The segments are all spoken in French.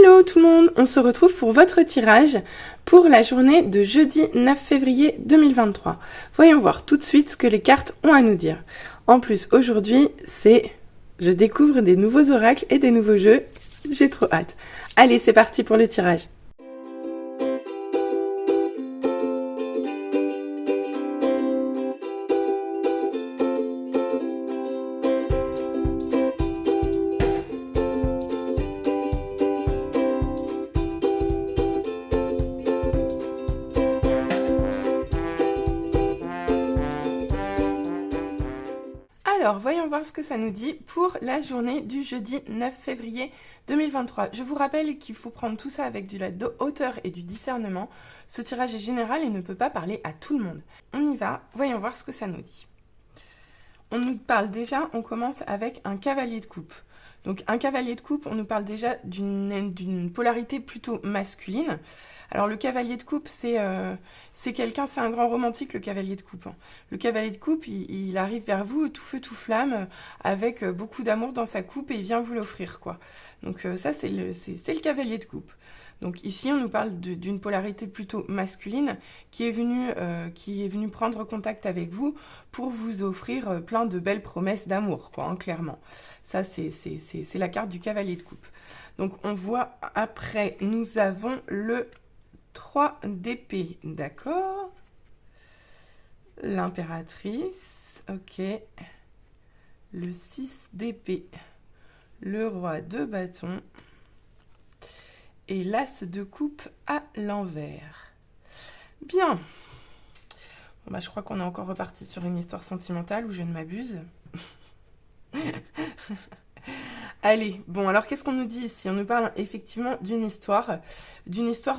Hello tout le monde, on se retrouve pour votre tirage pour la journée de jeudi 9 février 2023. Voyons voir tout de suite ce que les cartes ont à nous dire. En plus, aujourd'hui, je découvre des nouveaux oracles et des nouveaux jeux. J'ai trop hâte. Allez, c'est parti pour le tirage. Alors, voyons voir ce que ça nous dit pour la journée du jeudi 9 février 2023. Je vous rappelle qu'il faut prendre tout ça avec de la hauteur et du discernement. Ce tirage est général et ne peut pas parler à tout le monde. On y va, voyons voir ce que ça nous dit. On nous parle déjà, on commence avec un cavalier de coupe. Donc un cavalier de coupe, on nous parle déjà d'une polarité plutôt masculine. Alors le cavalier de coupe, c'est quelqu'un, c'est un grand romantique, le cavalier de coupe. Le cavalier de coupe, il arrive vers vous tout feu tout flamme, avec beaucoup d'amour dans sa coupe et il vient vous l'offrir, quoi. Donc ça, c'est le cavalier de coupe. Donc ici, on nous parle d'une polarité plutôt masculine qui est venue prendre contact avec vous pour vous offrir plein de belles promesses d'amour, quoi, hein, clairement. Ça, c'est la carte du cavalier de coupe. Donc on voit après, nous avons le 3 d'épée, d'accord. L'impératrice, ok. Le 6 d'épée, le roi de bâton. Et l'as de coupe à l'envers. Bien. Bon, bah, je crois qu'on est encore reparti sur une histoire sentimentale où je ne m'abuse. Allez, bon, alors qu'est-ce qu'on nous dit ici? On nous parle effectivement d'une histoire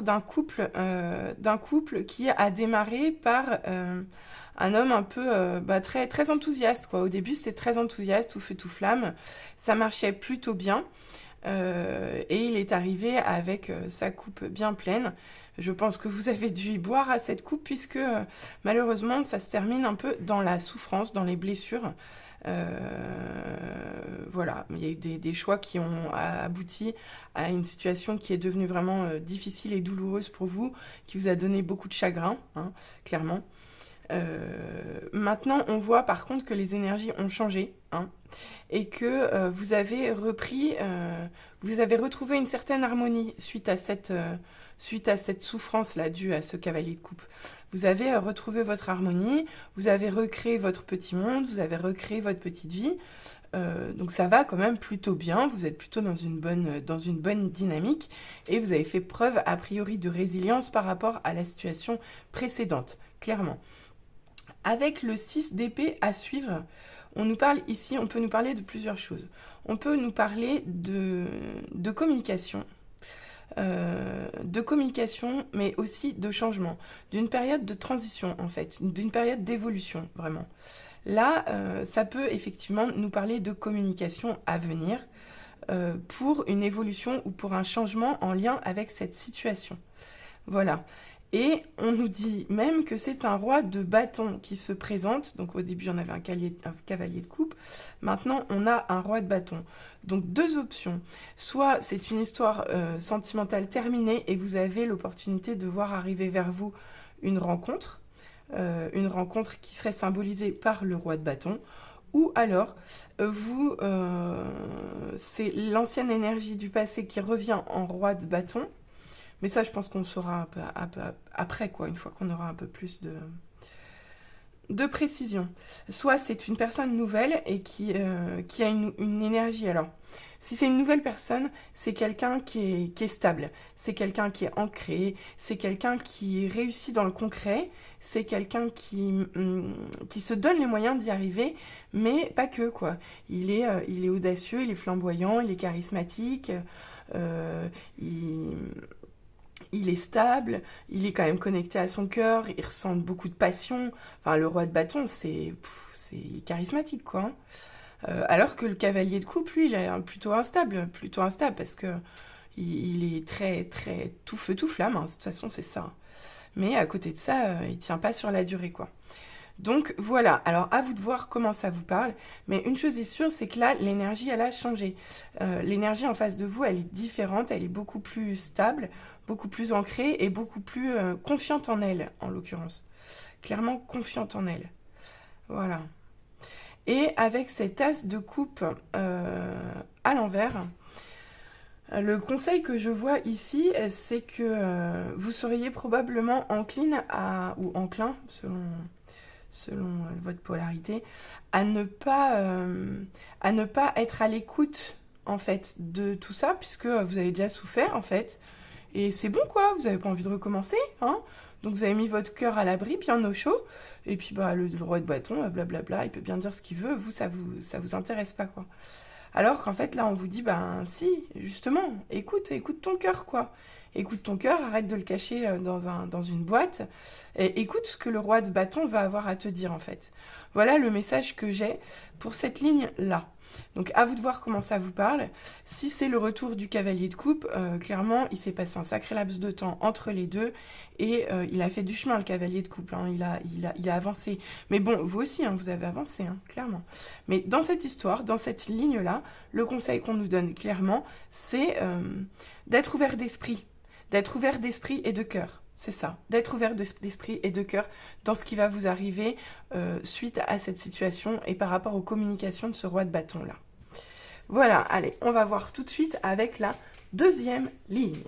d'un couple qui a démarré par un homme un peu très, très enthousiaste, quoi. Au début, c'était très enthousiaste, tout feu, tout flamme. Ça marchait plutôt bien. Et il est arrivé avec sa coupe bien pleine. Je pense que vous avez dû y boire à cette coupe puisque malheureusement ça se termine un peu dans la souffrance, dans les blessures. Voilà, il y a eu des choix qui ont abouti à une situation qui est devenue vraiment difficile et douloureuse pour vous, qui vous a donné beaucoup de chagrin, hein, clairement. Maintenant, on voit par contre que les énergies ont changé, hein, et que vous avez retrouvé une certaine harmonie suite à cette souffrance-là due à ce cavalier de coupe. Vous avez retrouvé votre harmonie, vous avez recréé votre petit monde, vous avez recréé votre petite vie. Donc ça va quand même plutôt bien, vous êtes plutôt dans une bonne dynamique et vous avez fait preuve a priori de résilience par rapport à la situation précédente, clairement. Avec le 6 d'épée à suivre, on nous parle ici, on peut nous parler de plusieurs choses. On peut nous parler de communication, mais aussi de changement, d'une période de transition en fait, d'une période d'évolution vraiment. Là, ça peut effectivement nous parler de communication à venir pour une évolution ou pour un changement en lien avec cette situation. Voilà. Et on nous dit même que c'est un roi de bâton qui se présente. Donc au début, on avait un cavalier de coupe. Maintenant, on a un roi de bâton. Donc deux options. Soit c'est une histoire sentimentale terminée et vous avez l'opportunité de voir arriver vers vous une rencontre qui serait symbolisée par le roi de bâton. Ou alors, c'est l'ancienne énergie du passé qui revient en roi de bâton. Mais ça, je pense qu'on saura un peu après, quoi, une fois qu'on aura un peu plus de précision. Soit c'est une personne nouvelle et qui a une énergie. Alors, si c'est une nouvelle personne, c'est quelqu'un qui est stable, c'est quelqu'un qui est ancré, c'est quelqu'un qui réussit dans le concret, c'est quelqu'un qui se donne les moyens d'y arriver, mais pas que, quoi. Il est audacieux, il est flamboyant, il est charismatique, il est stable, il est quand même connecté à son cœur, il ressent beaucoup de passion. Enfin, le roi de bâton, c'est charismatique, quoi. Alors que le cavalier de coupe, lui, il est plutôt instable parce que il est très, très tout feu, tout flamme, hein. De toute façon, c'est ça. Mais à côté de ça, il tient pas sur la durée, quoi. Donc voilà, alors à vous de voir comment ça vous parle, mais une chose est sûre, c'est que là, l'énergie, elle a changé. L'énergie en face de vous, elle est différente, elle est beaucoup plus stable, beaucoup plus ancrée et beaucoup plus confiante en elle, en l'occurrence. Clairement confiante en elle. Voilà. Et avec cette as de coupe à l'envers, le conseil que je vois ici, c'est que vous seriez probablement encline à, ou enclin, selon votre polarité, à ne pas être à l'écoute, en fait, de tout ça, puisque vous avez déjà souffert, en fait. Et c'est bon, quoi, vous n'avez pas envie de recommencer, hein. Donc vous avez mis votre cœur à l'abri, bien au chaud, et puis bah, le roi de bâton, blablabla, il peut bien dire ce qu'il veut, vous, ça vous intéresse pas, quoi. Alors qu'en fait, là, on vous dit, ben si, justement, écoute ton cœur, quoi. Écoute ton cœur, arrête de le cacher dans une boîte, et écoute ce que le roi de bâton va avoir à te dire, en fait. Voilà le message que j'ai pour cette ligne-là. Donc, à vous de voir comment ça vous parle. Si c'est le retour du cavalier de coupe, clairement, il s'est passé un sacré laps de temps entre les deux, et il a fait du chemin, le cavalier de coupe, hein. Il a avancé. Mais bon, vous aussi, hein, vous avez avancé, hein, clairement. Mais dans cette histoire, dans cette ligne-là, le conseil qu'on nous donne clairement, c'est d'être ouvert d'esprit. D'être ouvert d'esprit et de cœur. C'est ça, d'être ouvert d'esprit et de cœur dans ce qui va vous arriver suite à cette situation et par rapport aux communications de ce roi de bâton-là. Voilà, allez, on va voir tout de suite avec la deuxième ligne.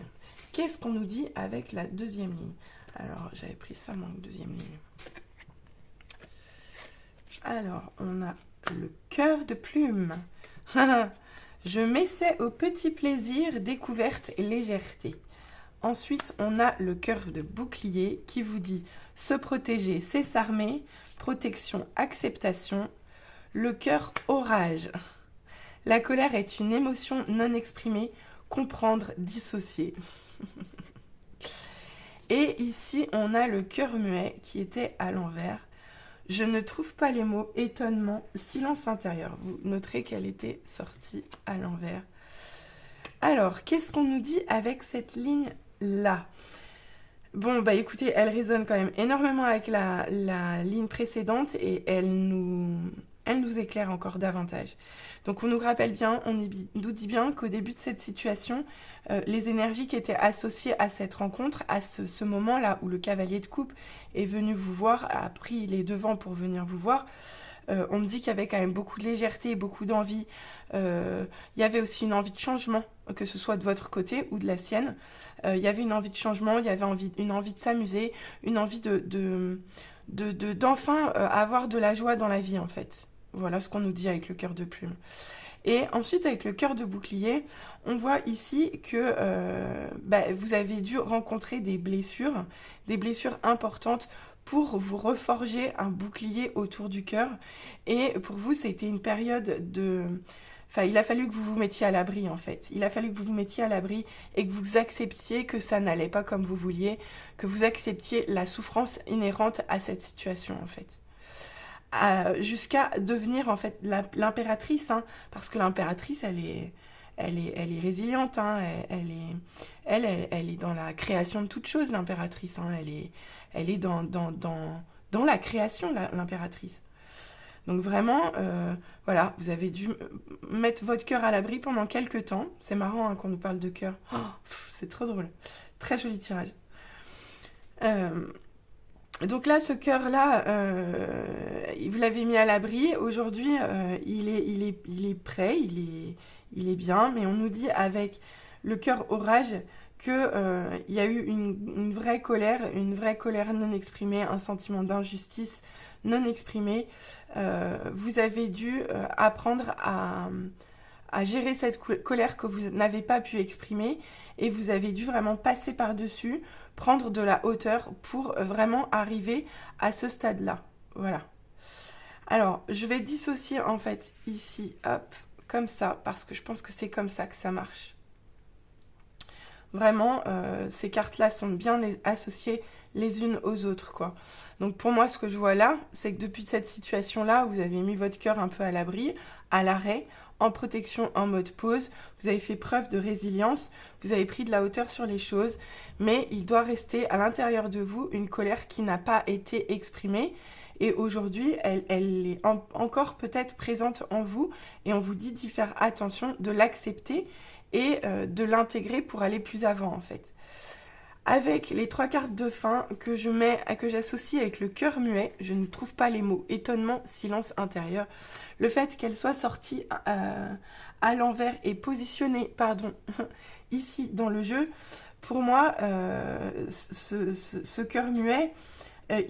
Qu'est-ce qu'on nous dit avec la deuxième ligne? Alors, j'avais pris ça, mon deuxième ligne. Alors, on a le cœur de plume. Je m'essaie au petit plaisir, découverte et légèreté. Ensuite, on a le cœur de bouclier qui vous dit se protéger, c'est s'armer, protection, acceptation. Le cœur orage. La colère est une émotion non exprimée, comprendre, dissocier. Et ici, on a le cœur muet qui était à l'envers. Je ne trouve pas les mots, étonnement, silence intérieur. Vous noterez qu'elle était sortie à l'envers. Alors, qu'est-ce qu'on nous dit avec cette ligne-là? Bon, bah écoutez, elle résonne quand même énormément avec la ligne précédente et elle nous éclaire encore davantage. Donc on nous rappelle bien, on nous dit bien qu'au début de cette situation, les énergies qui étaient associées à cette rencontre, à ce moment-là où le cavalier de coupe est venu vous voir, a pris les devants pour venir vous voir, on me dit qu'il y avait quand même beaucoup de légèreté et beaucoup d'envie. Il y avait aussi une envie de changement, que ce soit de votre côté ou de la sienne. Il y avait une envie de changement, il y avait une envie de s'amuser, une envie d'enfin avoir de la joie dans la vie, en fait. Voilà ce qu'on nous dit avec le cœur de plume. Et ensuite, avec le cœur de bouclier, on voit ici que vous avez dû rencontrer des blessures importantes pour vous reforger un bouclier autour du cœur. Et pour vous, c'était une période de... Enfin, il a fallu que vous vous mettiez à l'abri, en fait. Il a fallu que vous vous mettiez à l'abri et que vous acceptiez que ça n'allait pas comme vous vouliez, que vous acceptiez la souffrance inhérente à cette situation, en fait. Jusqu'à devenir, en fait, l'impératrice, hein, parce que l'impératrice, elle est résiliente, hein, elle est dans la création de toutes choses, l'impératrice, hein, elle est dans la création, l'impératrice. Donc vraiment, voilà, vous avez dû mettre votre cœur à l'abri pendant quelques temps. C'est marrant hein, qu'on nous parle de cœur. Oh, c'est trop drôle. Très joli tirage. Donc là, ce cœur-là, vous l'avez mis à l'abri. Aujourd'hui, il est prêt, il est bien. Mais on nous dit avec le cœur orage qu'il y a eu une vraie colère non exprimée, un sentiment d'injustice non exprimé. Vous avez dû apprendre à gérer cette colère que vous n'avez pas pu exprimer et vous avez dû vraiment passer par-dessus, prendre de la hauteur pour vraiment arriver à ce stade-là. Voilà. Alors, je vais dissocier en fait ici, hop, comme ça, parce que je pense que c'est comme ça que ça marche. Vraiment, ces cartes-là sont bien associées les unes aux autres, quoi. Donc pour moi, ce que je vois là, c'est que depuis cette situation-là, vous avez mis votre cœur un peu à l'abri, à l'arrêt, en protection, en mode pause. Vous avez fait preuve de résilience, vous avez pris de la hauteur sur les choses, mais il doit rester à l'intérieur de vous une colère qui n'a pas été exprimée et aujourd'hui, elle est encore peut-être présente en vous, et on vous dit d'y faire attention, de l'accepter et de l'intégrer pour aller plus avant en fait. Avec les 3 cartes de fin que j'associe avec le cœur muet, je ne trouve pas les mots. Étonnement, silence intérieur. Le fait qu'elle soit sortie à l'envers et positionnée, ici dans le jeu, pour moi, ce cœur muet,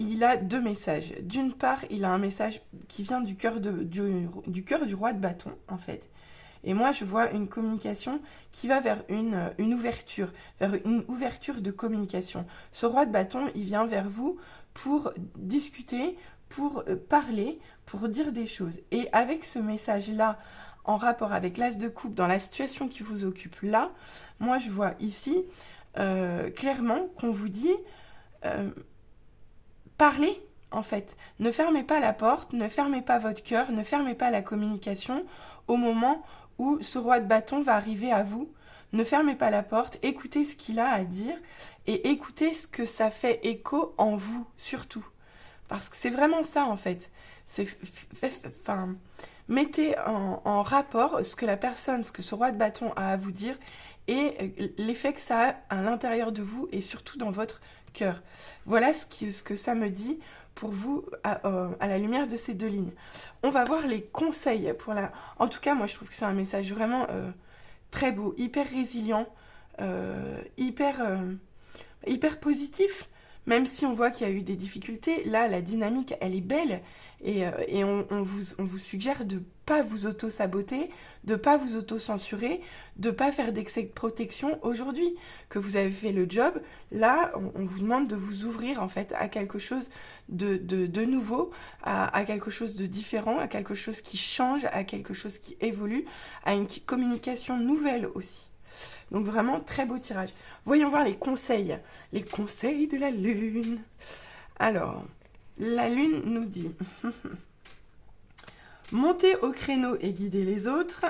il a 2 messages. D'une part, il a un message qui vient du cœur du roi de bâton, en fait. Et moi, je vois une communication qui va vers une ouverture de communication. Ce roi de bâton, il vient vers vous pour discuter, pour parler, pour dire des choses. Et avec ce message-là, en rapport avec l'as de coupe, dans la situation qui vous occupe là, moi, je vois ici clairement qu'on vous dit parlez, en fait. Ne fermez pas la porte, ne fermez pas votre cœur, ne fermez pas la communication au moment où ce roi de bâton va arriver à vous. Ne fermez pas la porte, écoutez ce qu'il a à dire et écoutez ce que ça fait écho en vous, surtout. Parce que c'est vraiment ça, en fait. Mettez en rapport ce que ce roi de bâton a à vous dire et l'effet que ça a à l'intérieur de vous et surtout dans votre cœur. Voilà ce que ça me dit pour vous à la lumière de ces 2 lignes. On va voir les conseils pour la... En tout cas, moi, je trouve que c'est un message vraiment très beau, hyper résilient, hyper positif. Même si on voit qu'il y a eu des difficultés, là, la dynamique, elle est belle. Et on vous suggère de ne pas vous auto-saboter, de ne pas vous auto-censurer, de ne pas faire d'excès de protection aujourd'hui. Que vous avez fait le job, là, on vous demande de vous ouvrir en fait à quelque chose de nouveau, à quelque chose de différent, à quelque chose qui change, à quelque chose qui évolue, à une communication nouvelle aussi. Donc vraiment, très beau tirage. Voyons voir les conseils de la lune. Alors... La lune nous dit montez au créneau et guidez les autres,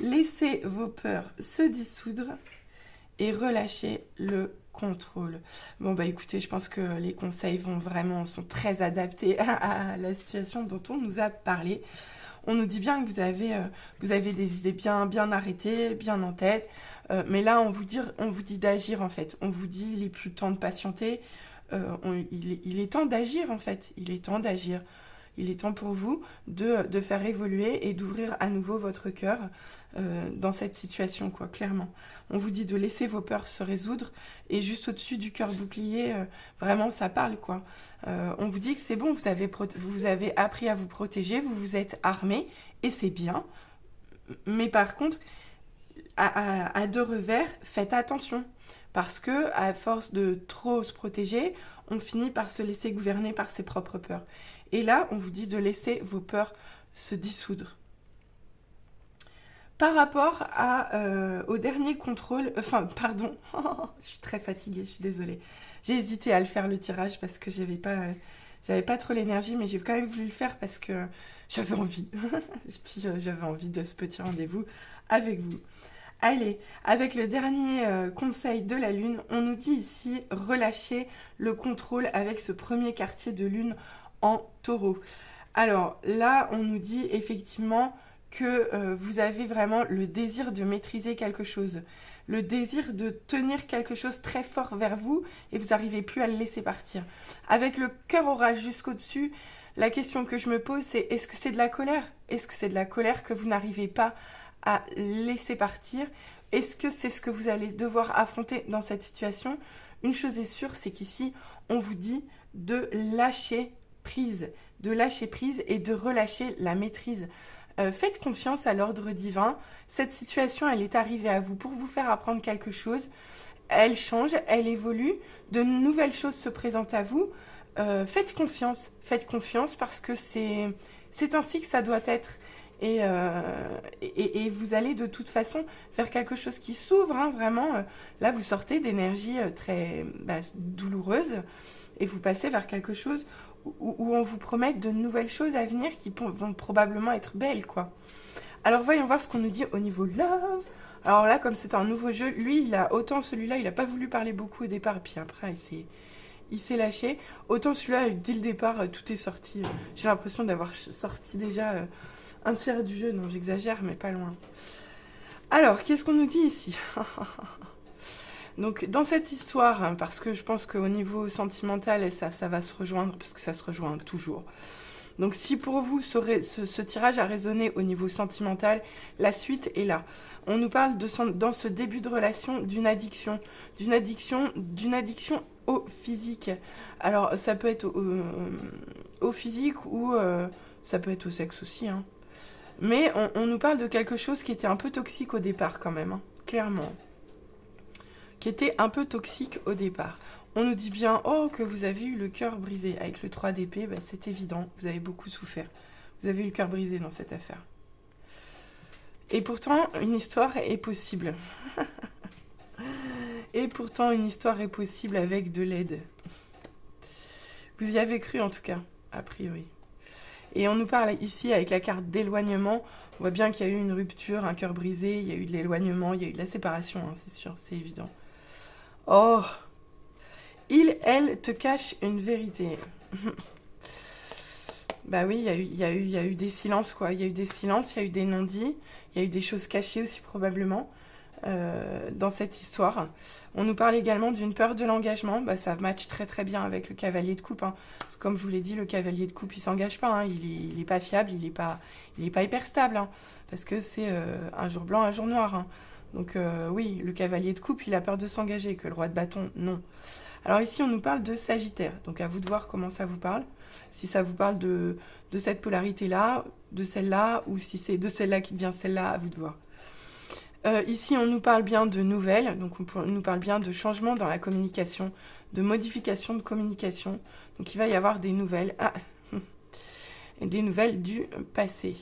laissez vos peurs se dissoudre et relâchez le contrôle. Bon bah écoutez, je pense que les conseils sont très adaptés à la situation dont on nous a parlé. On nous dit bien que vous avez des idées bien arrêtées, bien en tête, mais là on vous dit d'agir en fait. On vous dit il est plus temps de patienter. Il est temps d'agir en fait, il est temps d'agir. Il est temps pour vous de faire évoluer et d'ouvrir à nouveau votre cœur dans cette situation, quoi, clairement. On vous dit de laisser vos peurs se résoudre et juste au-dessus du cœur bouclier, vraiment ça parle, quoi. On vous dit que c'est bon, vous avez appris à vous protéger, vous vous êtes armé et c'est bien. Mais par contre, à 2 revers, faites attention. Parce que, à force de trop se protéger, on finit par se laisser gouverner par ses propres peurs. Et là, on vous dit de laisser vos peurs se dissoudre. Par rapport au dernier contrôle... je suis très fatiguée, je suis désolée. J'ai hésité à le faire le tirage parce que j'avais pas trop l'énergie, mais j'ai quand même voulu le faire parce que j'avais envie. Puis j'avais envie de ce petit rendez-vous avec vous. Allez, avec le dernier conseil de la lune, on nous dit ici relâcher le contrôle avec ce premier quartier de lune en taureau. Alors là, on nous dit effectivement que vous avez vraiment le désir de maîtriser quelque chose, le désir de tenir quelque chose très fort vers vous et vous n'arrivez plus à le laisser partir. Avec le cœur orage jusqu'au-dessus, la question que je me pose, c'est est-ce que c'est de la colère? Est-ce que c'est de la colère que vous n'arrivez pas à laisser partir? Est-ce que c'est ce que vous allez devoir affronter dans cette situation? Une chose est sûre, c'est qu'ici, on vous dit de lâcher prise et de relâcher la maîtrise. Faites confiance à l'ordre divin. Cette situation, elle est arrivée à vous pour vous faire apprendre quelque chose. Elle change, elle évolue. De nouvelles choses se présentent à vous. Faites confiance parce que c'est ainsi que ça doit être. Et vous allez de toute façon faire quelque chose qui s'ouvre, hein, vraiment. Là, vous sortez d'énergie très douloureuse et vous passez vers quelque chose où on vous promet de nouvelles choses à venir qui vont probablement être belles, quoi. Alors, voyons voir ce qu'on nous dit au niveau love. Alors là, comme c'est un nouveau jeu, lui, celui-là, il n'a pas voulu parler beaucoup au départ, puis après, il s'est lâché. Autant celui-là, dès le départ, tout est sorti. J'ai l'impression d'avoir sorti déjà un tiers du jeu. Non, j'exagère, mais pas loin. Alors, qu'est-ce qu'on nous dit ici? Donc, dans cette histoire, hein, parce que je pense qu'au niveau sentimental, ça va se rejoindre, parce que ça se rejoint toujours. Donc, si pour vous, ce tirage a résonné au niveau sentimental, la suite est là. On nous parle dans ce début de relation d'une addiction au physique. Alors, ça peut être au physique ou ça peut être au sexe aussi, hein. Mais on nous parle de quelque chose qui était un peu toxique au départ quand même, hein, clairement. Qui était un peu toxique au départ. On nous dit bien, oh, que vous avez eu le cœur brisé. Avec le 3 d'épée, bah, c'est évident, vous avez beaucoup souffert. Vous avez eu le cœur brisé dans cette affaire. Et pourtant, une histoire est possible. Et pourtant, une histoire est possible avec de l'aide. Vous y avez cru en tout cas, a priori. Et on nous parle ici avec la carte d'éloignement. On voit bien qu'il y a eu une rupture, un cœur brisé, il y a eu de l'éloignement, il y a eu de la séparation, hein, c'est sûr, c'est évident. Oh, elle te cache une vérité. Bah oui, il y a eu des silences, quoi. Il y a eu des silences, il y a eu des non-dits, il y a eu des choses cachées aussi probablement dans cette histoire. On nous parle également d'une peur de l'engagement. Bah, ça match très très bien avec le cavalier de coupe, hein. Parce que comme je vous l'ai dit, le cavalier de coupe, il s'engage pas, hein. Il est pas fiable, il est pas hyper stable, hein. Parce que c'est un jour blanc, un jour noir, hein. Donc oui, le cavalier de coupe, il a peur de s'engager, que le roi de bâton, non. Alors ici, on nous parle de Sagittaire. Donc à vous de voir comment ça vous parle. Si ça vous parle de cette polarité-là, de celle-là, ou si c'est de celle-là qui devient celle-là, à vous de voir. Ici, on nous parle bien de nouvelles. Donc on nous parle bien de changement dans la communication, de modification de communication. Donc il va y avoir des nouvelles. Ah, des nouvelles du passé.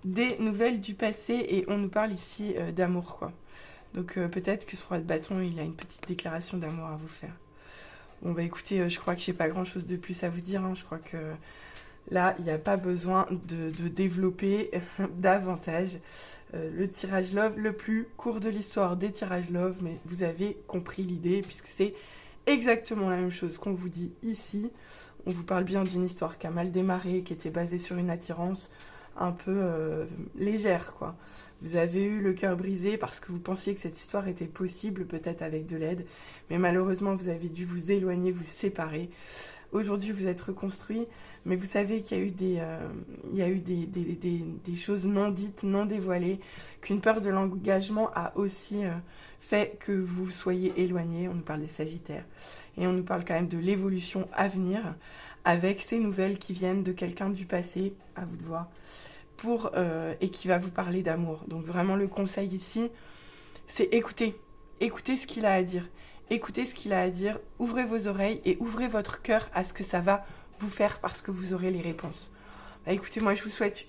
Des nouvelles du passé, et on nous parle ici d'amour, quoi. Donc peut-être que ce roi de bâton, il a une petite déclaration d'amour à vous faire. Bon bah écoutez, je crois que j'ai pas grand chose de plus à vous dire, hein. Je crois que là, il n'y a pas besoin de développer davantage. Le tirage love, le plus court de l'histoire des tirages love, mais vous avez compris l'idée, puisque c'est exactement la même chose qu'on vous dit ici. On vous parle bien d'une histoire qui a mal démarré, qui était basée sur une attirance un peu légère, quoi. Vous avez eu le cœur brisé parce que vous pensiez que cette histoire était possible, peut-être avec de l'aide, mais malheureusement vous avez dû vous éloigner, vous séparer. Aujourd'hui vous êtes reconstruit, mais vous savez qu'il y a eu des choses non dites, non dévoilées, qu'une peur de l'engagement a aussi fait que vous soyez éloigné. On nous parle des Sagittaires, et on nous parle quand même de l'évolution à venir, avec ces nouvelles qui viennent de quelqu'un du passé, à vous de voir, et qui va vous parler d'amour. Donc vraiment le conseil ici, c'est écouter ce qu'il a à dire. Écoutez ce qu'il a à dire, ouvrez vos oreilles et ouvrez votre cœur à ce que ça va vous faire, parce que vous aurez les réponses. Bah, écoutez, moi je vous souhaite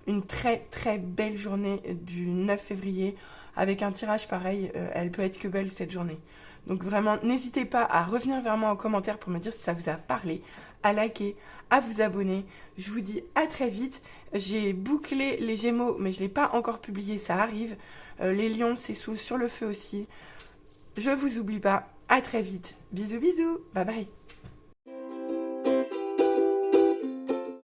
une très très belle journée du 9 février, avec un tirage pareil, elle peut être que belle cette journée. Donc vraiment, n'hésitez pas à revenir vers moi en commentaire pour me dire si ça vous a parlé, à liker, à vous abonner. Je vous dis à très vite. J'ai bouclé les Gémeaux, mais je ne l'ai pas encore publié, ça arrive. Les Lions, c'est sur le feu aussi. Je vous oublie pas. À très vite. Bisous, bisous. Bye bye.